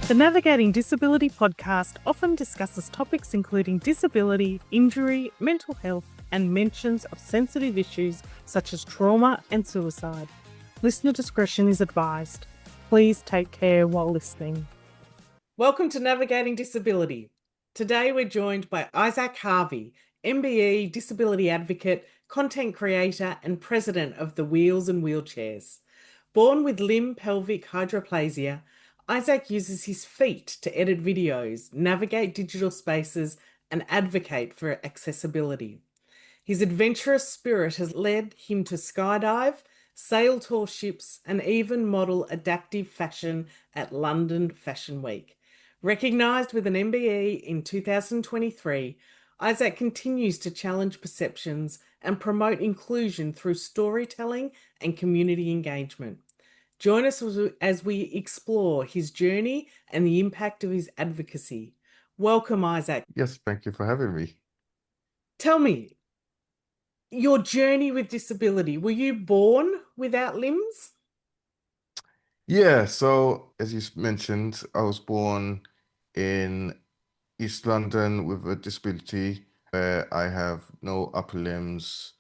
The Navigating Disability podcast often discusses topics including disability, injury, mental health, and mentions of sensitive issues such as trauma and suicide. Listener discretion is advised. Please take care while listening. Welcome to Navigating Disability. Today we're joined by Isaac Harvey, MBE, disability advocate, content creator, and president of the Wheels and Wheelchairs. Born with limb-pelvic hypoplasia, Isaac uses his feet to edit videos, navigate digital spaces, and advocate for accessibility. His adventurous spirit has led him to skydive, sail tall ships, and even model adaptive fashion at London Fashion Week. Recognised with an MBE in 2023, Isaac continues to challenge perceptions and promote inclusion through storytelling and community engagement. Join us as we explore his journey and the impact of his advocacy. Welcome, Isaac. Yes, thank you for having me. Tell me, your journey with disability, were you born without limbs? Yeah, so as you mentioned, I was born in East London with a disability where I have no upper limbs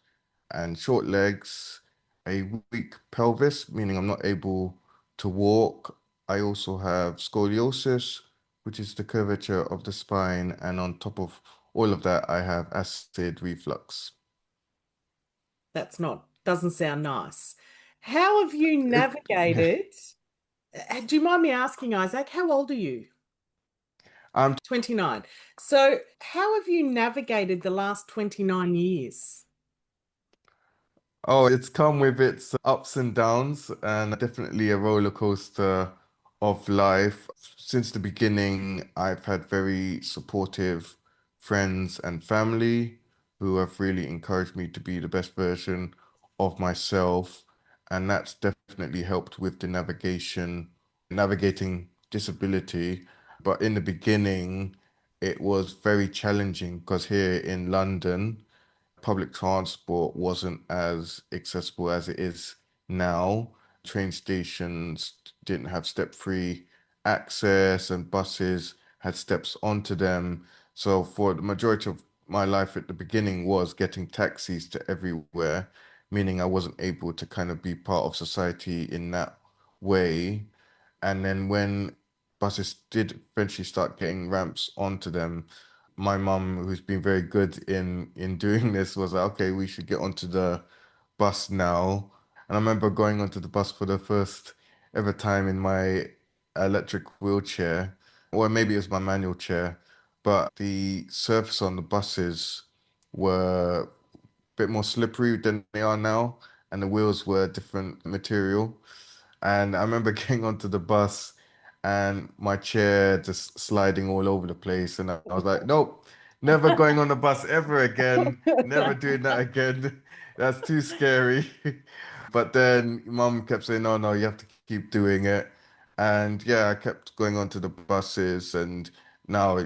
and short legs, a weak pelvis, meaning I'm not able to walk. I also have scoliosis, which is the curvature of the spine, and on top of all of that, I have acid reflux. Doesn't sound nice. How have you Yeah. navigated? Do you mind me asking, Isaac, how old are you? I'm 29. So how have you navigated the last 29 years? Oh, it's come with its ups and downs, and definitely a roller coaster of life. Since the beginning, I've had very supportive friends and family who have really encouraged me to be the best version of myself. And that's definitely helped with the navigating disability. But in the beginning, it was very challenging because here in London, public transport wasn't as accessible as it is now. Train stations didn't have step-free access, and buses had steps onto them. So for the majority of my life at the beginning was getting taxis to everywhere, meaning I wasn't able to kind of be part of society in that way. And then when buses did eventually start getting ramps onto them, my mum, who's been very good in doing this, was like, okay, we should get onto the bus now. And I remember going onto the bus for the first ever time in my electric wheelchair, or maybe it was my manual chair, but the surface on the buses were a bit more slippery than they are now, and the wheels were different material. And I remember getting onto the bus and my chair just sliding all over the place. And I was like, nope, never going on the bus ever again. Never doing that again. That's too scary. But then mum kept saying, no, no, you have to keep doing it. And yeah, I kept going onto the buses, and now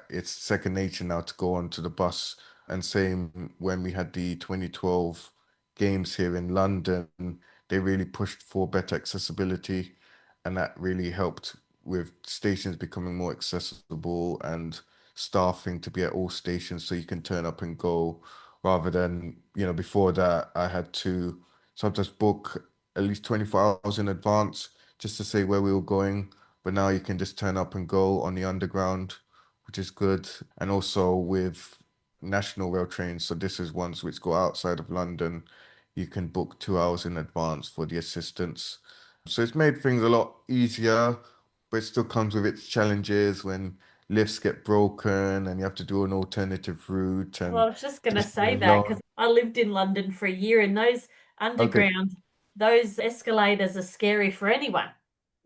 it's second nature now to go onto the bus. And same when we had the 2012 games here in London, they really pushed for better accessibility, and that really helped with stations becoming more accessible and staffing to be at all stations so you can turn up and go, rather than, before that I had to sometimes book at least 24 hours in advance just to say where we were going. But now you can just turn up and go on the underground, which is good. And also with national rail trains, so this is ones which go outside of London, you can book 2 hours in advance for the assistance. So it's made things a lot easier, but it still comes with its challenges when lifts get broken and you have to do an alternative route Well, I and was just going to just say very that because long. I lived in London for a year, and those Okay. underground, those escalators are scary for anyone.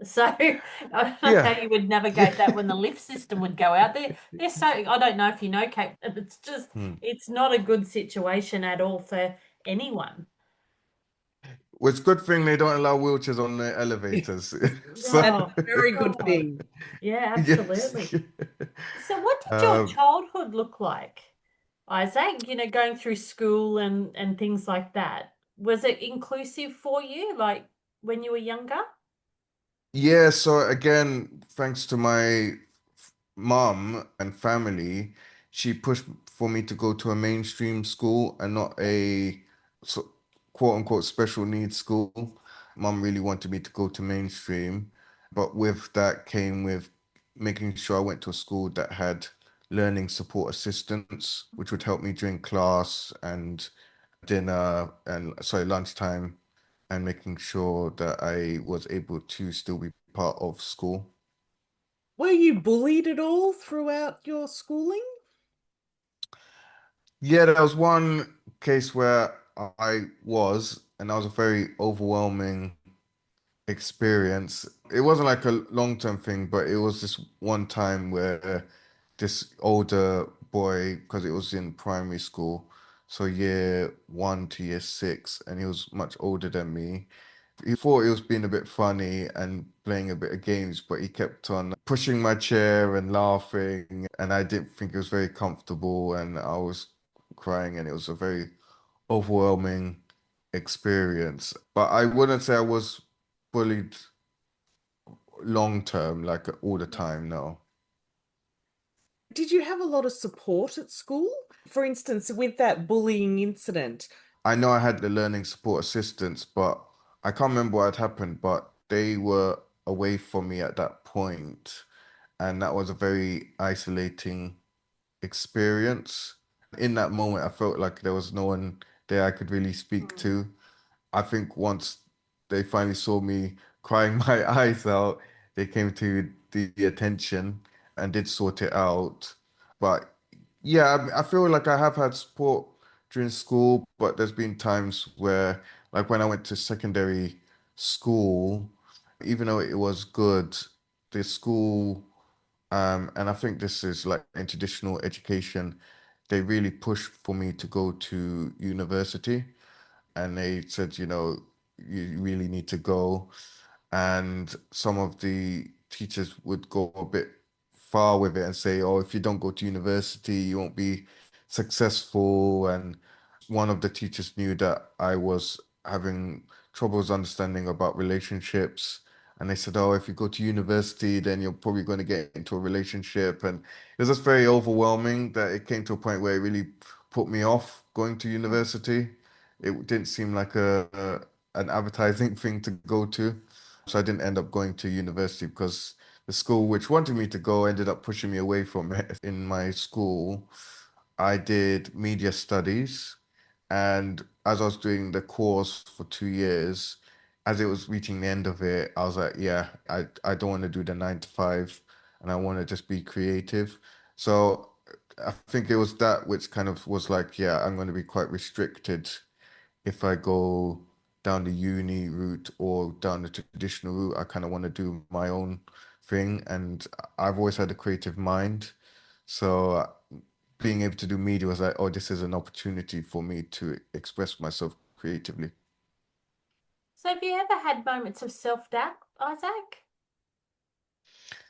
So I don't know Yeah. how you would navigate that when the lift system would go out there. They're so, I don't know if you know, Kate, but it's just, Hmm. it's not a good situation at all for anyone. Well, it's a good thing they don't allow wheelchairs on the elevators. So, That's Oh, a very good God. thing. Yeah, yes. absolutely. So what did your Um, childhood look like, Isaac? Going through school and things like that. Was it inclusive for you, like when you were younger? yeah, so again, thanks to my mom and family, she pushed for me to go to a mainstream school and not a so, quote unquote special needs school. Mom really wanted me to go to mainstream, but with that came with making sure I went to a school that had learning support assistants, which would help me during class and dinner and sorry, lunchtime, and making sure that I was able to still be part of school. Were you bullied at all throughout your schooling? Yeah, there was one case where I was, and that was a very overwhelming experience. It wasn't like a long-term thing, but it was this one time where this older boy, because it was in primary school, so year one to year six, and he was much older than me. He thought he was being a bit funny and playing a bit of games, but he kept on pushing my chair and laughing, and I didn't think it was very comfortable, and I was crying, and it was a very overwhelming experience. But I wouldn't say I was bullied long term, like all the time, no. Did you have a lot of support at school? For instance, with that bullying incident. I know I had the learning support assistants, but I can't remember what had happened, but they were away from me at that point, and that was a very isolating experience. In that moment, I felt like there was no one there I could really speak Mm. to. I think once they finally saw me crying my eyes out, they came to the attention and did sort it out. But yeah, I feel like I have had support during school, but there's been times where, like when I went to secondary school, even though it was good, the school, and I think this is like in traditional education, they really pushed for me to go to university, and they said, you really need to go. And some of the teachers would go a bit far with it and say, oh, if you don't go to university, you won't be successful. And one of the teachers knew that I was having troubles understanding about relationships. And they said, oh, if you go to university, then you're probably going to get into a relationship. And it was just very overwhelming that it came to a point where it really put me off going to university. It didn't seem like an advertising thing to go to. So I didn't end up going to university because the school which wanted me to go ended up pushing me away from it. In my school, I did media studies, and as I was doing the course for 2 years, as it was reaching the end of it, I was like, yeah, I don't want to do the 9 to 5, and I want to just be creative. So I think it was that which kind of was like, yeah, I'm going to be quite restricted if I go down the uni route or down the traditional route. I kind of want to do my own thing, and I've always had a creative mind. So being able to do media was like, oh, this is an opportunity for me to express myself creatively. So have you ever had moments of self-doubt, Isaac,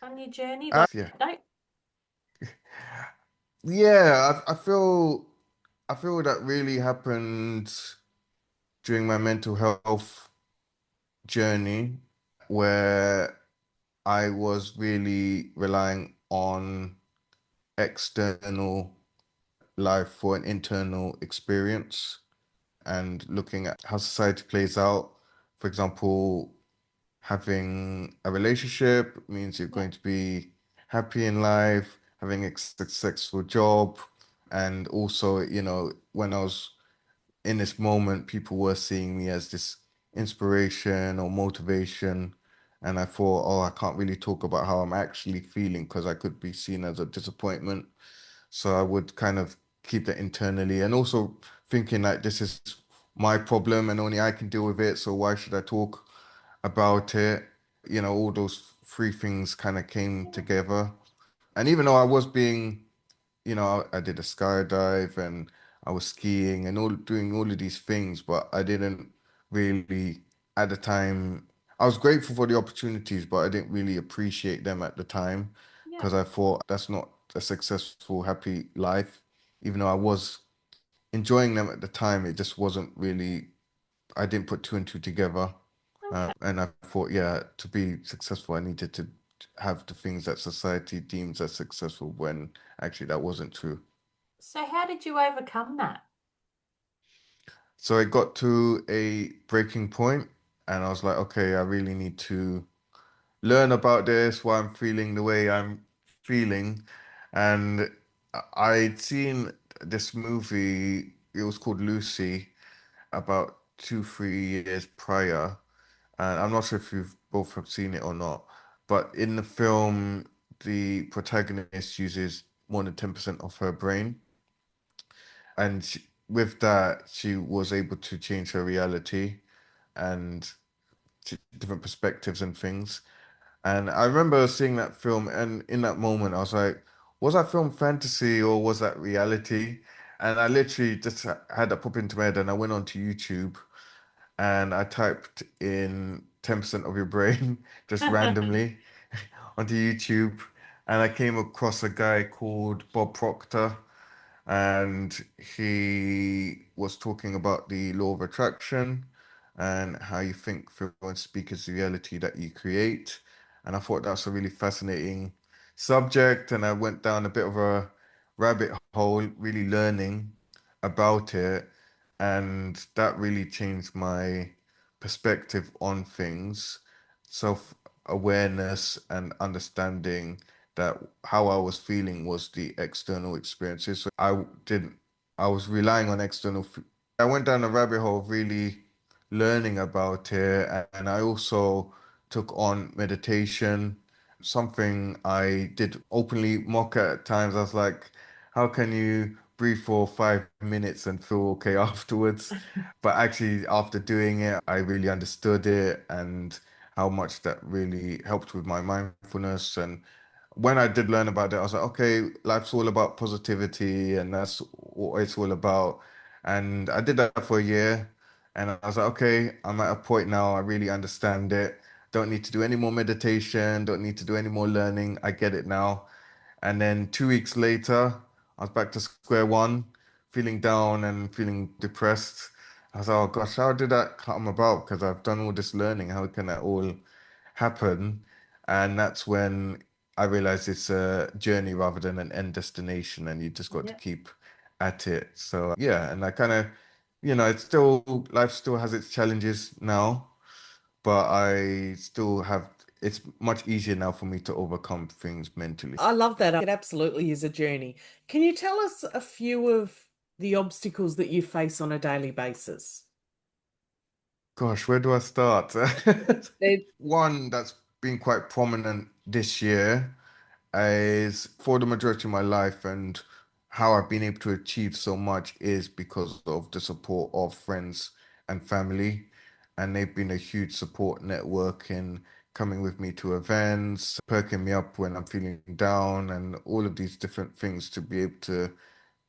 on your journey? Like, Yeah, no, yeah. I feel that really happened during my mental health journey, where I was really relying on external life for an internal experience and looking at how society plays out. For example, having a relationship means you're yeah. going to be happy in life, having a successful job. And also, when I was in this moment, people were seeing me as this inspiration or motivation. And I thought, oh, I can't really talk about how I'm actually feeling because I could be seen as a disappointment. So I would kind of keep that internally, and also thinking like this is my problem and only I can deal with it. So why should I talk about it? All those three things kind of came together. And even though I was being, I did a skydive and I was skiing and all doing all of these things, but I didn't really at the time, I was grateful for the opportunities, but I didn't really appreciate them at the time Yeah. because I thought that's not a successful, happy life. Even though I was enjoying them at the time, it just wasn't really, I didn't put two and two together. Okay. And I thought, yeah, to be successful, I needed to have the things that society deems as successful when actually that wasn't true. So how did you overcome that? So it got to a breaking point, and I was like, okay, I really need to learn about this, why I'm feeling the way I'm feeling. And I'd seen this movie, it was called Lucy, about 2, 3 years prior. And I'm not sure if you've both have seen it or not, but in the film, the protagonist uses more than 10% of her brain. And with that, she was able to change her reality and different perspectives and things. And I remember seeing that film, and in that moment, I was like, was that film fantasy or was that reality? And I literally just had that pop into my head, and I went onto YouTube and I typed in 10% of your brain just randomly onto YouTube, and I came across a guy called Bob Proctor, and he was talking about the law of attraction and how you think, feel, and speak is the reality that you create. And I thought that's a really fascinating subject, and I went down a bit of a rabbit hole, really learning about it, and that really changed my perspective on things, self-awareness and understanding that how I was feeling was the external experiences. So didn't, I was relying on I went down a rabbit hole of really learning about it. And I also took on meditation, something I did openly mock at times. I was like, how can you breathe for 5 minutes and feel okay afterwards? But actually, after doing it, I really understood it and how much that really helped with my mindfulness. And when I did learn about it, I was like, okay, life's all about positivity, and that's what it's all about. And I did that for a year, and I was like, okay, I'm at a point now, I really understand it. Don't need to do any more meditation, don't need to do any more learning. I get it now. And then 2 weeks later, I was back to square one, feeling down and feeling depressed. I was like, oh gosh, how did that come about? Because I've done all this learning. How can that all happen? And that's when I realized it's a journey rather than an end destination, and you just got to Yeah. keep at it. So yeah, and I kind of, it's still, life still has its challenges now, but I still have, it's much easier now for me to overcome things mentally. I love that. It absolutely is a journey. Can you tell us a few of the obstacles that you face on a daily basis? Gosh, where do I start? They One that's been quite prominent this year is for the majority of my life, and how I've been able to achieve so much is because of the support of friends and family. And they've been a huge support network in coming with me to events, perking me up when I'm feeling down, and all of these different things to be able to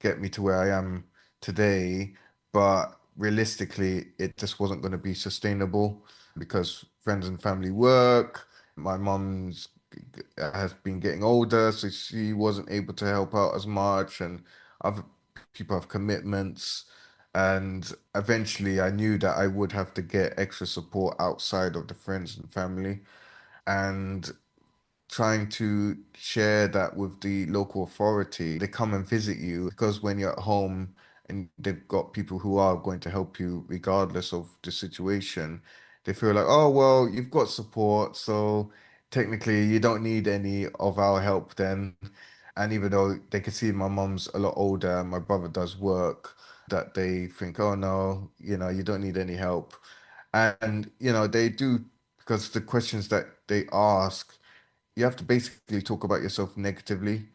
get me to where I am today. But realistically, it just wasn't going to be sustainable because friends and family work. My mum's has been getting older, so she wasn't able to help out as much, and other people have commitments. And eventually, I knew that I would have to get extra support outside of the friends and family. And trying to share that with the local authority. They come and visit you because when you're at home and they've got people who are going to help you regardless of the situation, they feel like, oh, well, you've got support, so technically you don't need any of our help then. And even though they can see my mum's a lot older and my brother does work, that they think, oh no, you don't need any help. And, they do, because the questions that they ask, you have to basically talk about yourself negatively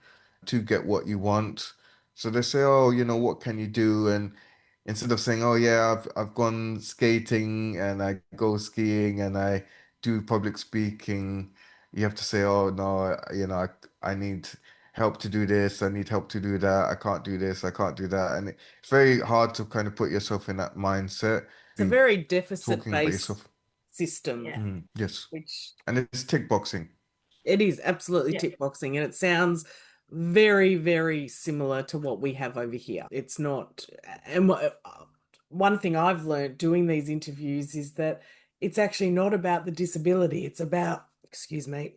to get what you want. So they say, "Oh, what can you do?" And instead of saying, "Oh yeah, I've gone skating and I go skiing and I do public speaking," you have to say, "Oh no, I need help to do this. I need help to do that. I can't do this. I can't do that." And it's very hard to kind of put yourself in that mindset. a Be very talking about deficit-based yourself. system, Yeah. Yes. which And it's kickboxing. it is absolutely Yeah. tip boxing, and it sounds very, very similar to what we have over here. It's not, and one thing I've learned doing these interviews is that it's actually not about the disability. It's about, excuse me,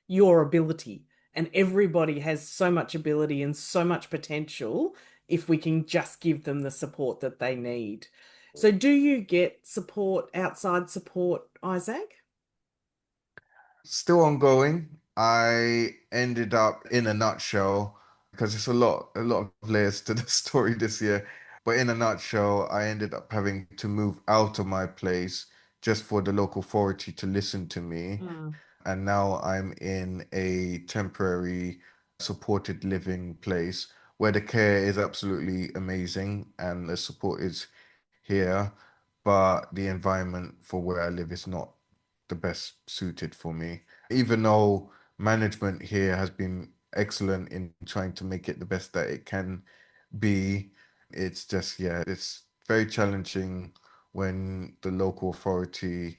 your ability. And everybody has so much ability and so much potential if we can just give them the support that they need. So, do you get support, outside support, Isaac? Still ongoing. I ended up in a nutshell because it's a lot of layers to the story this year. But in a nutshell, I ended up having to move out of my place just for the local authority to listen to me. Mm. And now I'm in a temporary supported living place where the care is absolutely amazing and the support is here, but the environment for where I live is not the best suited for me. Even though management here has been excellent in trying to make it the best that it can be, it's just, yeah, it's very challenging when the local authority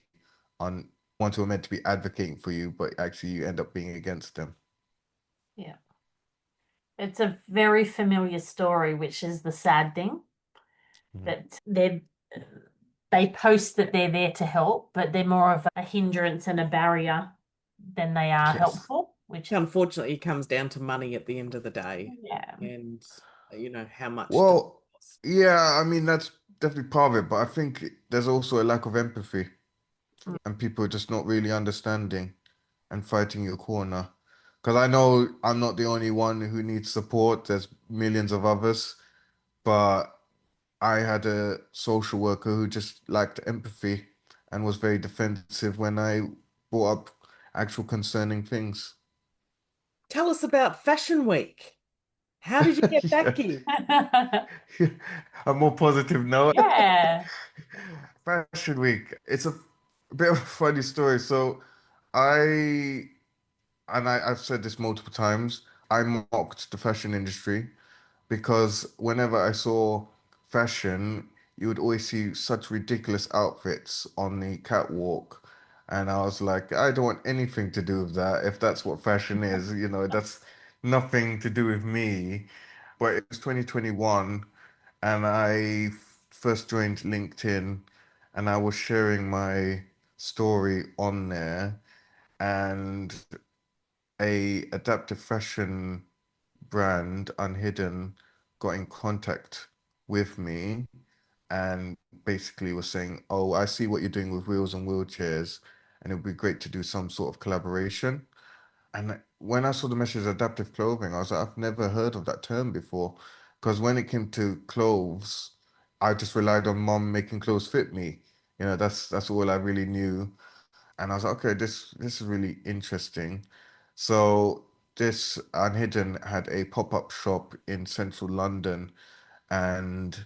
on ones who are meant to be advocating for you, but actually you end up being against them. Yeah. It's a very familiar story, which is the sad thing that they post that they're there to help, but they're more of a hindrance and a barrier than they are Yes. helpful, which Unfortunately, it comes down to money at the end of the day, yeah. and how much does it Well, cost? yeah, I mean, that's definitely part of it, but I think there's also a lack of empathy Mm. and people just not really understanding and fighting your corner. Because I know I'm not the only one who needs support, there's millions of others, but I had a social worker who just lacked empathy and was very defensive when I brought up actual concerning things. Tell us about Fashion Week. How did you get that Yeah. gig? A more positive note. Yeah. Fashion Week. It's a bit of a funny story. So I I've said this multiple times, I mocked the fashion industry because whenever I saw fashion, you would always see such ridiculous outfits on the catwalk. And I was like, I don't want anything to do with that. If that's what fashion is, that's nothing to do with me. But it was 2021, and I first joined LinkedIn, and I was sharing my story on there, and a adaptive fashion brand, Unhidden, got in contact with me and basically was saying, "Oh, I see what you're doing with wheels and wheelchairs, and it would be great to do some sort of collaboration." And when I saw the message adaptive clothing, I was like, I've never heard of that term before. Because when it came to clothes, I just relied on mom making clothes fit me. That's all I really knew. And I was like, okay, this is really interesting. So this Unhidden had a pop-up shop in central London, and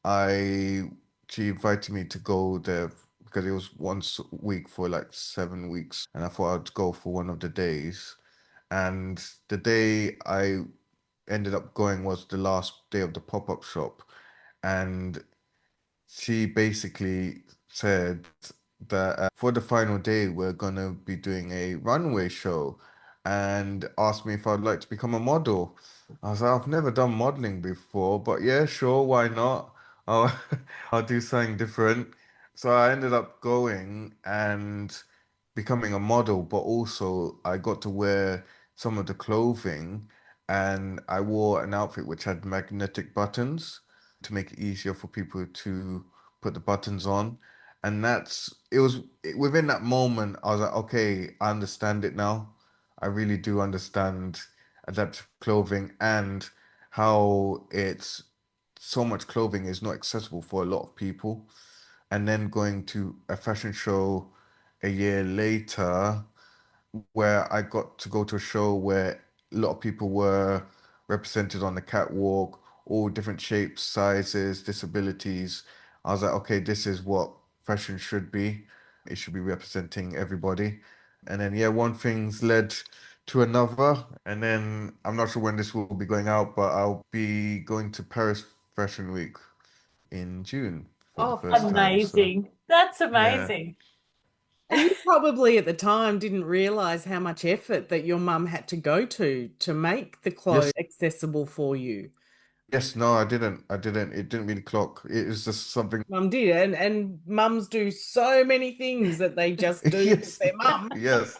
I she invited me to go there because it was once a week for like 7 weeks, and I thought I'd go for one of the days. And the day I ended up going was the last day of the pop-up shop, and she basically said that for the final day, we're gonna be doing a runway show and asked me if I'd like to become a model. I was like, I've never done modeling before, but yeah, sure, why not? I'll, I'll do something different. So I ended up going and becoming a model, but also I got to wear some of the clothing, and I wore an outfit which had magnetic buttons to make it easier for people to put the buttons on. And within that moment, I was like, okay, I understand it now. I really do understand adaptive clothing and how it's so much clothing is not accessible for a lot of people. And then going to a fashion show a year later, where I got to go to a show where a lot of people were represented on the catwalk, all different shapes, sizes, disabilities. I was like, okay, this is what fashion should be. It should be representing everybody. And then, yeah, one thing's led to another. And then I'm not sure when this will be going out, but I'll be going to Paris Fashion Week in June for the Oh, first time. So, Amazing. That's yeah. amazing. And you probably at the time didn't realize how much effort that your mum had to go to make the clothes Yes, accessible for you. yes, no, I didn't. I didn't. It didn't really clock. It was just something. Mum did, and mums do so many things that they just do with Yes, their mum. yes.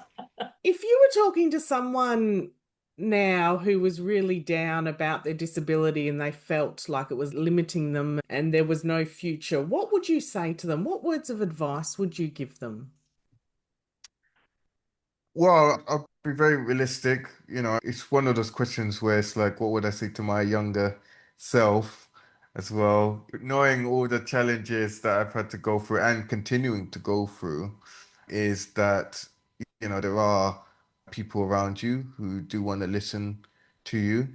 If you were talking to someone now who was really down about their disability and they felt like it was limiting them and there was no future, what would you say to them? What words of advice would you give them? Well, I'll be very realistic. It's one of those questions where it's like, what would I say to my younger self as well? Knowing all the challenges that I've had to go through and continuing to go through, is that, there are people around you who do want to listen to you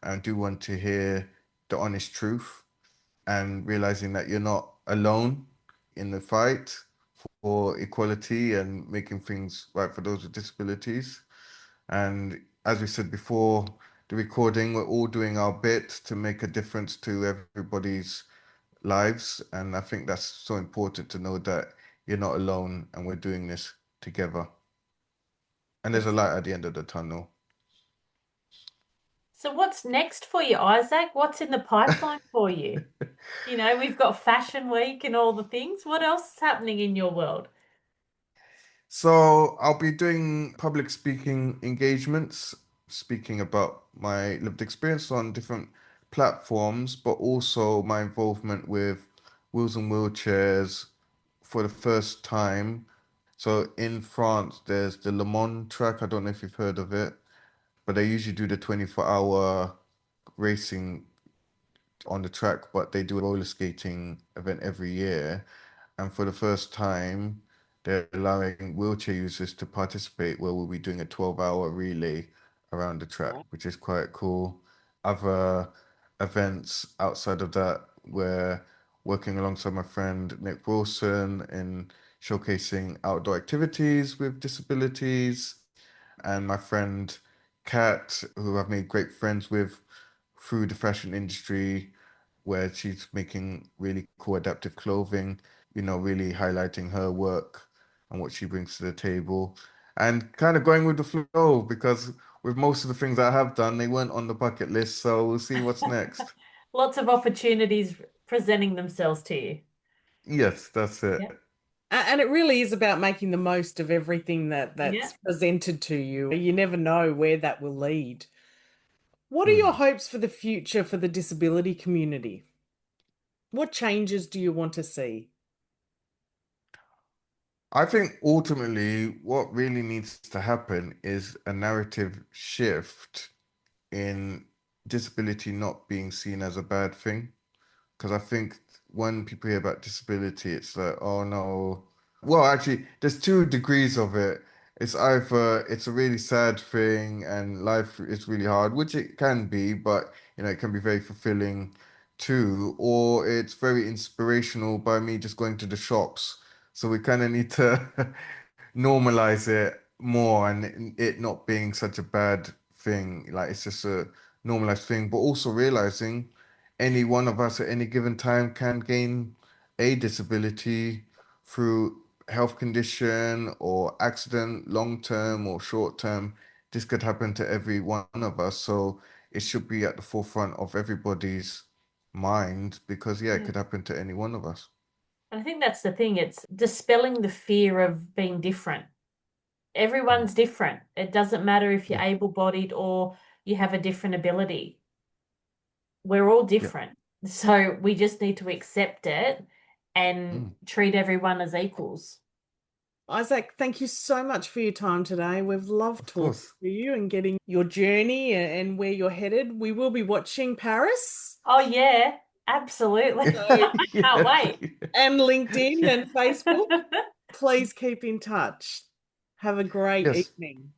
and do want to hear the honest truth, and realizing that you're not alone in the fight for equality and making things right for those with disabilities. And as we said before the recording, we're all doing our bit to make a difference to everybody's lives. And I think that's so important to know that you're not alone and we're doing this together. And there's a light at the end of the tunnel. So what's next for you, Isaac? What's in the pipeline for you? We've got Fashion Week and all the things. What else is happening in your world? So I'll be doing public speaking engagements, speaking about my lived experience on different platforms, but also my involvement with wheels and wheelchairs for the first time. So in France, there's the Le Mans track. I don't know if you've heard of it, but they usually do the 24-hour racing on the track, but they do a roller skating event every year. And for the first time, they're allowing wheelchair users to participate, where we'll be doing a 12-hour relay around the track, which is quite cool. Other events outside of that, we're working alongside my friend Nick Wilson in showcasing outdoor activities with disabilities, and my friend Kat, who I've made great friends with through the fashion industry, where she's making really cool adaptive clothing, really highlighting her work and what she brings to the table, and kind of going with the flow, because with most of the things I have done, they weren't on the bucket list. So we'll see what's next. Lots of opportunities presenting themselves to you. Yes, that's it. Yeah. And it really is about making the most of everything Yeah. that's presented to you. You never know where that will lead. What are your Mm. hopes for the future for the disability community? What changes do you want to see? I think ultimately what really needs to happen is a narrative shift in disability not being seen as a bad thing. Because I think when people hear about disability, it's like, oh no. Well, actually, there's two degrees of it. It's either it's a really sad thing and life is really hard, which it can be, but it can be very fulfilling too, or it's very inspirational by me just going to the shops. So we kind of need to normalize it more, and it not being such a bad thing. Like it's just a normalized thing, but also realizing any one of us at any given time can gain a disability through health condition or accident, long term or short term. This could happen to every one of us. So it should be at the forefront of everybody's mind, because, yeah, it Yeah. could happen to any one of us. I think that's the thing. It's dispelling the fear of being different. Mm. Everyone's different. It doesn't matter if you're Yeah, able-bodied or you have a different ability. We're all yeah. different. So we just need to accept it and Mm, treat everyone as equals. Isaac, thank you so much for your time today. We've loved of talking course. to you and getting your journey and where you're headed. We will be watching Paris. Oh yeah, absolutely. So, I can't Yes. wait. and LinkedIn and Facebook. Please keep in touch. Have a great Yes. evening.